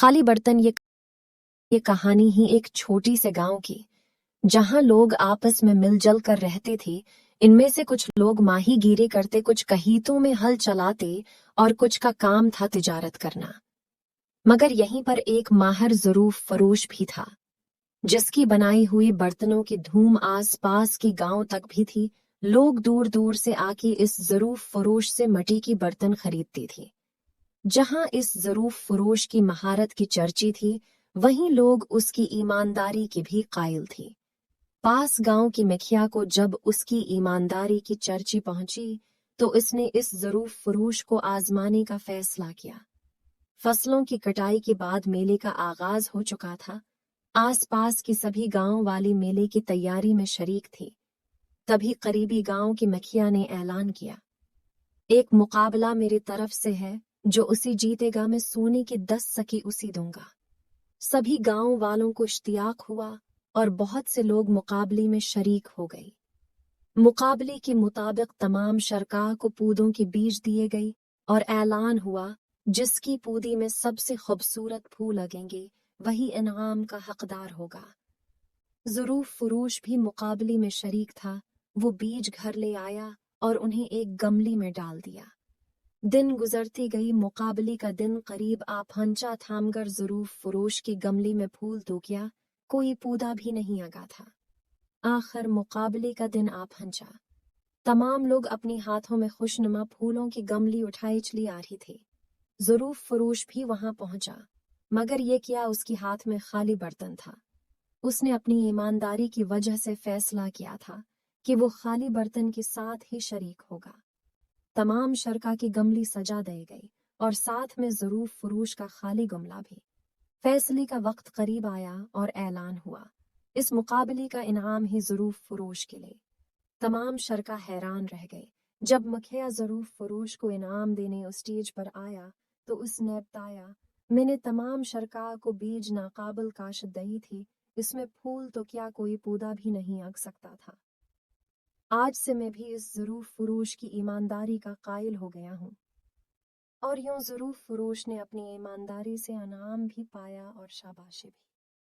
खाली बर्तन ये कहानी ही एक छोटी से गांव की, जहां लोग आपस में मिलजुल कर रहते थे। इनमें से कुछ लोग माहीगीरी करते, कुछ कहीतों में हल चलाते और कुछ का काम था तिजारत करना। मगर यहीं पर एक माहिर ज़रूफ फरोश भी था, जिसकी बनाई हुई बर्तनों की धूम आस पास की गांव तक भी थी। लोग दूर दूर से आके इस ज़रूफ फरोश से मिट्टी की बर्तन खरीदते थे। जहां इस ज़रूफ फरोश की महारत की चर्ची थी, वहीं लोग उसकी ईमानदारी की भी कायल थे। पास गांव की मुखिया को जब उसकी ईमानदारी की चर्ची पहुंची, तो इसने इस ज़रूफ फरोश को आजमाने का फैसला किया। फसलों की कटाई के बाद मेले का आगाज हो चुका था। आसपास के सभी गांव वाले मेले की तैयारी में शरीक थे। तभी करीबी गांव की मुखिया ने ऐलान किया, एक मुकाबला मेरी तरफ से है, जो उसे जीतेगा मैं सोने की 10 सकी उसी दूंगा। सभी गांव वालों को इश्तियाक हुआ और बहुत से लोग मुकाबले में शरीक हो गए। मुकाबले के मुताबिक तमाम शरकाह को पौधों के बीज दिए गए और ऐलान हुआ, जिसकी पौधी में सबसे खूबसूरत फूल लगेंगे वही इनाम का हकदार होगा। ज़रूफ फरोश भी मुकाबले में शरीक था। वो बीज घर ले आया और उन्हें एक गमले में डाल दिया। दिन गुजरती गई, मुकाबले का दिन करीब आ पहुंचा। थामगर ज़रूफ फरोश के गमले में फूल तो क्या, कोई पौधा भी नहीं आगा था। आखिर मुकाबले का दिन आ पहुंचा। तमाम लोग अपने हाथों में खुशनुमा फूलों की गमली उठाए चली आ रही थे। ज़रूफ फरोश भी वहां पहुंचा, मगर ये क्या, उसके हाथ में खाली बर्तन था। उसने अपनी ईमानदारी की वजह से फैसला किया था कि वो खाली बर्तन के साथ ही शरीक होगा। तमाम शरका की गमली सजा दी गई और साथ में ज़रूफ फरोश का खाली गमला भी। फैसले का वक्त करीब आया और ऐलान हुआ, इस मुकाबले का इनाम ही ज़रूफ फरोश के लिए। तमाम शरका हैरान रह गए। जब मुखिया ज़रूफ फरोश को इनाम देने उस स्टेज पर आया, तो उसने बताया, मैंने तमाम शरका को बीज नाकाबिल काश दई थी, इसमें फूल तो क्या, कोई पौधा भी नहीं आग सकता था। आज से मैं भी इस ज़रूफ फरोश की ईमानदारी का कायल हो गया हूँ। और यूं ज़रूफ फरोश ने अपनी ईमानदारी से इनाम भी पाया और शाबाशी भी।